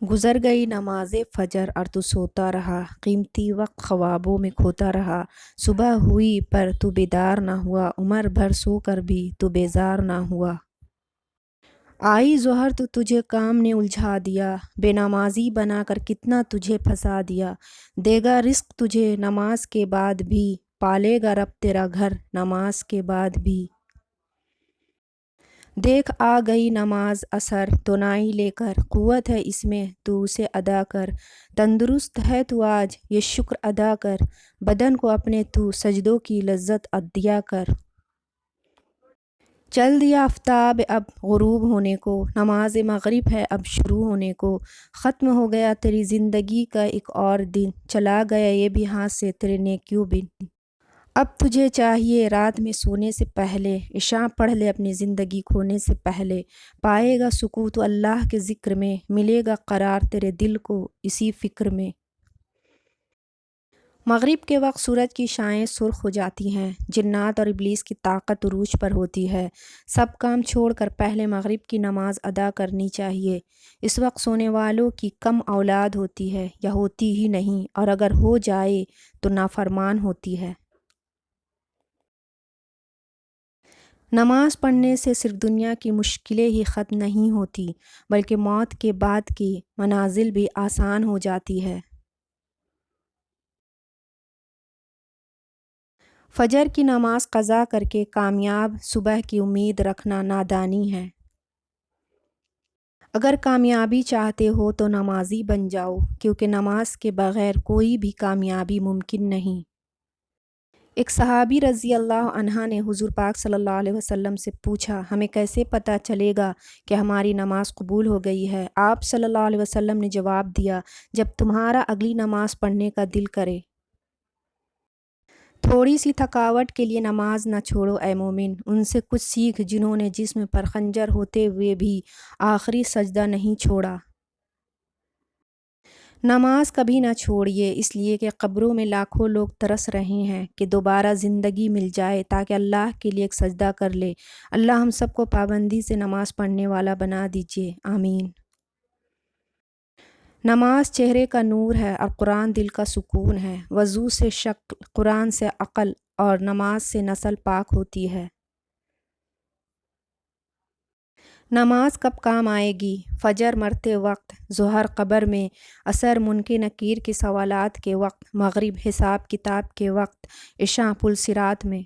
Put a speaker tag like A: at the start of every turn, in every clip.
A: गुज़र गई नमाज़ फ़जर और तू सोता रहा, कीमती वक्त ख्वाबों में खोता रहा। सुबह हुई पर तू बेदार ना हुआ, उम्र भर सो कर भी तू बेजार ना हुआ। आई ज़ोहर तो तुझे काम ने उलझा दिया, बेनमाजी बनाकर कितना तुझे फंसा दिया। देगा रिस्क तुझे नमाज के बाद भी, पालेगा रब तेरा घर नमाज के बाद भी। देख आ गई नमाज असर दोनाई लेकर, क़ुव्वत है इसमें तू उसे अदा कर। तंदुरुस्त है तू आज ये शुक्र अदा कर, बदन को अपने तू सजदों की लज्जत अदिया कर। चल दिया आफ़ताब अब ग़ुरूब होने को, नमाज मग़रिब है अब शुरू होने को। ख़त्म हो गया तेरी ज़िंदगी का एक और दिन, चला गया ये भी हाथ से तेरे नेकियों बिन। अब तुझे चाहिए रात में सोने से पहले, इशा पढ़ ले अपनी ज़िंदगी खोने से पहले। पाएगा सुकून तो अल्लाह के ज़िक्र में, मिलेगा करार तेरे दिल को इसी फ़िक्र में। मग़रिब के वक्त सूरज की शाएँ सुर्ख हो जाती हैं, जिन्नात और इब्लीस की ताकत उरूज पर होती है। सब काम छोड़कर पहले मग़रिब की नमाज अदा करनी चाहिए। इस वक्त सोने वालों की कम औलाद होती है या होती ही नहीं, और अगर हो जाए तो नाफरमान होती है। नमाज़ पढ़ने से सिर्फ दुनिया की मुश्किलें ही ख़त्म नहीं होती, बल्कि मौत के बाद की मनाजिल भी आसान हो जाती है। फ़जर की नमाज क़ज़ा करके कामयाब सुबह की उम्मीद रखना नादानी है। अगर कामयाबी चाहते हो तो नमाज़ी बन जाओ, क्योंकि नमाज के बग़ैर कोई भी कामयाबी मुमकिन नहीं। एक सहाबी रज़ी अल्लाह अन्हा ने हुज़ूर पाक सल्लल्लाहु अलैहि वसल्लम से पूछा, हमें कैसे पता चलेगा कि हमारी नमाज़ कबूल हो गई है? आप सल्लल्लाहु अलैहि वसल्लम ने जवाब दिया, जब तुम्हारा अगली नमाज़ पढ़ने का दिल करे। थोड़ी सी थकावट के लिए नमाज न छोड़ो ए मोमिन, उनसे कुछ सीख जिन्होंने जिस्म पर खंजर होते हुए भी आखिरी सजदा नहीं छोड़ा। नमाज कभी न छोड़िए, इसलिए कि कब्रों में लाखों लोग तरस रहे हैं कि दोबारा ज़िंदगी मिल जाए ताकि अल्लाह के लिए एक सजदा कर ले। अल्लाह हम सबको पाबंदी से नमाज पढ़ने वाला बना दीजिए, आमीन। नमाज चेहरे का नूर है और कुरान दिल का सुकून है। वज़ू से शक्ल, कुरान से अक़ल और नमाज से नस्ल पाक होती है। नमाज कब काम आएगी? फ़जर मरते वक्त, ज़ोहर क़ब्र में, असर मुनकर नकीर के सवालात के वक्त, मग़रिब हिसाब किताब के वक्त, इशा पुलसिरात में।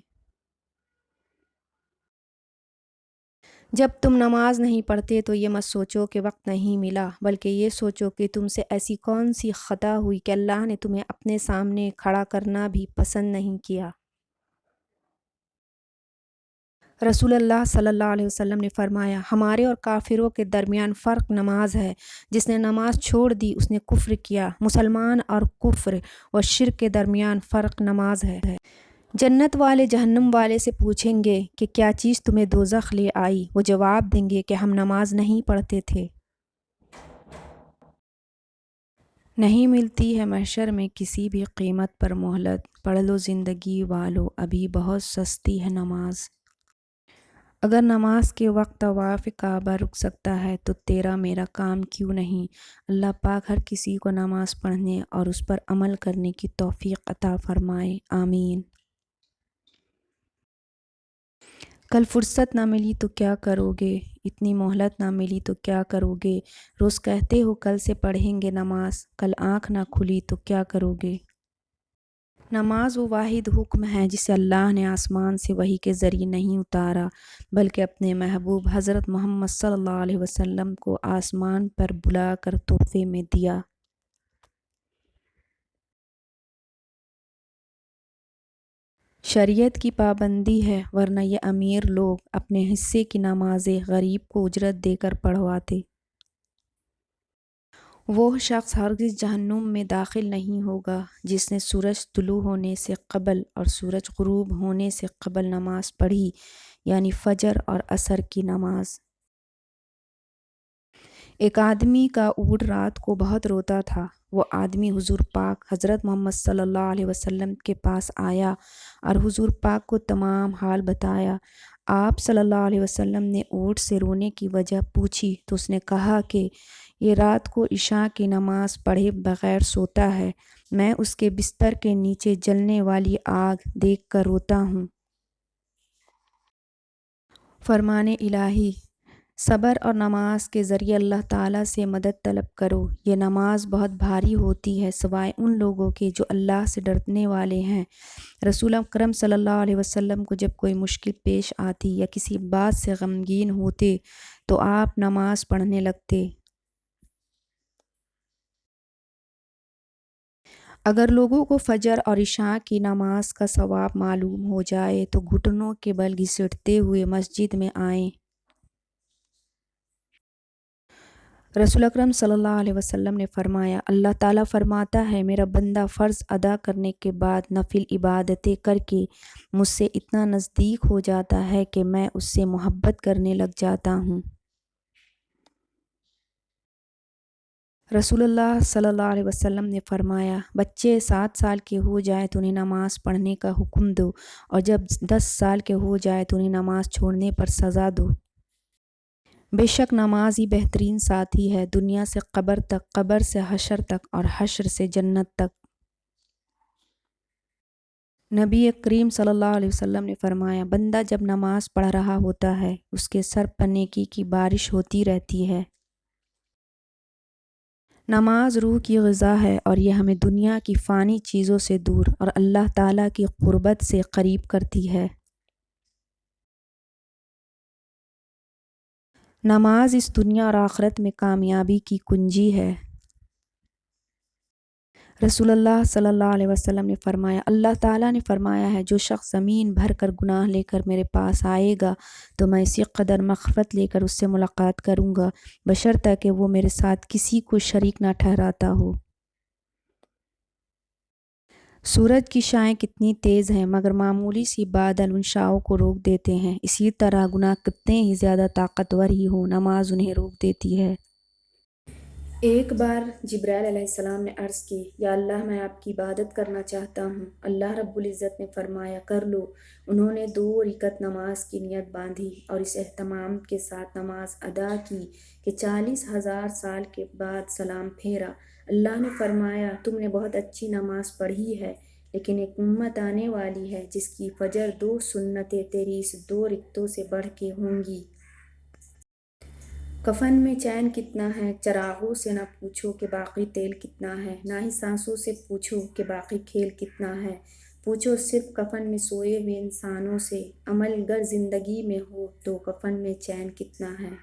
A: जब तुम नमाज नहीं पढ़ते तो ये मत सोचो कि वक्त नहीं मिला, बल्कि ये सोचो कि तुमसे ऐसी कौन सी ख़ता हुई कि अल्लाह ने तुम्हें अपने सामने खड़ा करना भी पसंद नहीं किया। रसूलुल्लाह सल्लल्लाहु अलैहि वसल्लम ने फरमाया, हमारे और काफिरों के दरमियान फ़र्क नमाज है। जिसने नमाज छोड़ दी उसने कुफ्र किया। मुसलमान और कुफ्र व शिर्क के दरमियान फ़र्क नमाज है। जन्नत वाले जहन्नुम वाले से पूछेंगे कि क्या चीज़ तुम्हें दोज़ख ले आई? वो जवाब देंगे कि हम नमाज नहीं पढ़ते थे। नहीं मिलती है महशर में किसी भी कीमत पर मोहलत, पढ़ लो ज़िंदगी वालो अभी बहुत सस्ती है नमाज। अगर नमाज के वक्त तवाफ़ काबा रुक सकता है तो तेरा मेरा काम क्यों नहीं। अल्लाह पाक हर किसी को नमाज पढ़ने और उस पर अमल करने की तौफ़ीक़ अता फ़रमाए, आमीन। कल फुर्सत ना मिली तो क्या करोगे, इतनी मोहलत ना मिली तो क्या करोगे। रोज़ कहते हो कल से पढ़ेंगे नमाज, कल आँख ना खुली तो क्या करोगे। नमाज वो वाहिद हुक्म है जिसे अल्लाह ने आसमान से वही के ज़रिए नहीं उतारा, बल्कि अपने महबूब हज़रत मोहम्मद सल्लल्लाहु अलैहि वसल्लम को आसमान पर बुलाकर तोहफ़े में दिया। शरीयत की पाबंदी है, वरना ये अमीर लोग अपने हिस्से की नमाज़ें गरीब को उजरत देकर पढ़वाते। वो शख्स हरगिज़ जहन्नुम में दाखिल नहीं होगा जिसने सूरज तुलू होने से क़बल और सूरज ग़ुरूब होने से क़बल नमाज पढ़ी, यानी फ़जर और असर की नमाज। एक आदमी का ऊँट रात को बहुत रोता था। वो आदमी हुज़ूर पाक हज़रत मोहम्मद सल्लल्लाहु अलैहि वसल्लम के पास आया और हुज़ूर पाक को तमाम हाल बताया। आप सल्लल्लाहु अलैहि वसल्लम ने ऊँट से रोने की वजह पूछी तो उसने कहा कि یہ رات کو عشاء کی نماز پڑھے بغیر سوتا ہے، میں اس کے بستر کے نیچے جلنے والی آگ دیکھ کر روتا ہوں۔ فرمان الہی، صبر اور نماز کے ذریعے اللہ تعالیٰ سے مدد طلب کرو۔ یہ نماز بہت بھاری ہوتی ہے سوائے ان لوگوں کے جو اللہ سے ڈرنے والے ہیں۔ رسول اکرم صلی اللہ علیہ وسلم کو جب کوئی مشکل پیش آتی یا کسی بات سے غمگین ہوتے تو آپ نماز پڑھنے لگتے۔ اگر لوگوں کو فجر اور عشاء کی نماز کا ثواب معلوم ہو جائے تو گھٹنوں کے بل گھسیٹتے ہوئے مسجد میں آئیں۔ رسول اکرم صلی اللہ علیہ وسلم نے فرمایا، اللہ تعالیٰ فرماتا ہے میرا بندہ فرض ادا کرنے کے بعد نفل عبادتیں کر کے مجھ سے اتنا نزدیک ہو جاتا ہے کہ میں اس سے محبت کرنے لگ جاتا ہوں۔ رسول اللہ صلی اللہ علیہ وسلم نے فرمایا، بچے 7 سال کے ہو جائیں تو انہیں نماز پڑھنے کا حکم دو، اور جب 10 سال کے ہو جائیں تو انہیں نماز چھوڑنے پر سزا دو۔ بے شک نماز ہی بہترین ساتھی ہے، دنیا سے قبر تک، قبر سے حشر تک، اور حشر سے جنت تک۔ نبی کریم صلی اللہ علیہ وسلم نے فرمایا، بندہ جب نماز پڑھ رہا ہوتا ہے اس کے سر پر نیکی کی بارش ہوتی رہتی ہے۔ نماز روح کی غذا ہے اور یہ ہمیں دنیا کی فانی چیزوں سے دور اور اللہ تعالیٰ کی قربت سے قریب کرتی ہے۔ نماز اس دنیا اور آخرت میں کامیابی کی کنجی ہے۔ رسول اللہ صلی اللہ علیہ وسلم نے فرمایا، اللہ تعالیٰ نے فرمایا ہے جو شخص زمین بھر کر گناہ لے کر میرے پاس آئے گا تو میں اسی قدر مغفرت لے کر اس سے ملاقات کروں گا، بشرطہ کہ وہ میرے ساتھ کسی کو شریک نہ ٹھہراتا ہو۔ سورج کی شعاعیں کتنی تیز ہیں مگر معمولی سی بادل ان شعاعوں کو روک دیتے ہیں، اسی طرح گناہ کتنے ہی زیادہ طاقتور ہی ہوں نماز انہیں روک دیتی ہے۔ ایک بار جبرائیل علیہ السلام نے عرض کی، یا اللہ میں آپ کی عبادت کرنا چاہتا ہوں۔ اللہ رب العزت نے فرمایا، کر لو۔ انہوں نے 2 رکعت نماز کی نیت باندھی اور اس اہتمام کے ساتھ نماز ادا کی کہ 40,000 سال کے بعد سلام پھیرا۔ اللہ نے فرمایا، تم نے بہت اچھی نماز پڑھی ہے، لیکن ایک امت آنے والی ہے جس کی فجر 2 سنتیں تیری اس 2 رکعتوں سے بڑھ کے ہوں گی۔ کفن میں چین کتنا ہے، چراغوں سے نہ پوچھو کہ باقی تیل کتنا ہے، نہ ہی سانسوں سے پوچھو کہ باقی کھیل کتنا ہے، پوچھو صرف کفن میں سوئے ہوئے انسانوں سے، عمل گر زندگی میں ہو تو کفن میں چین کتنا ہے۔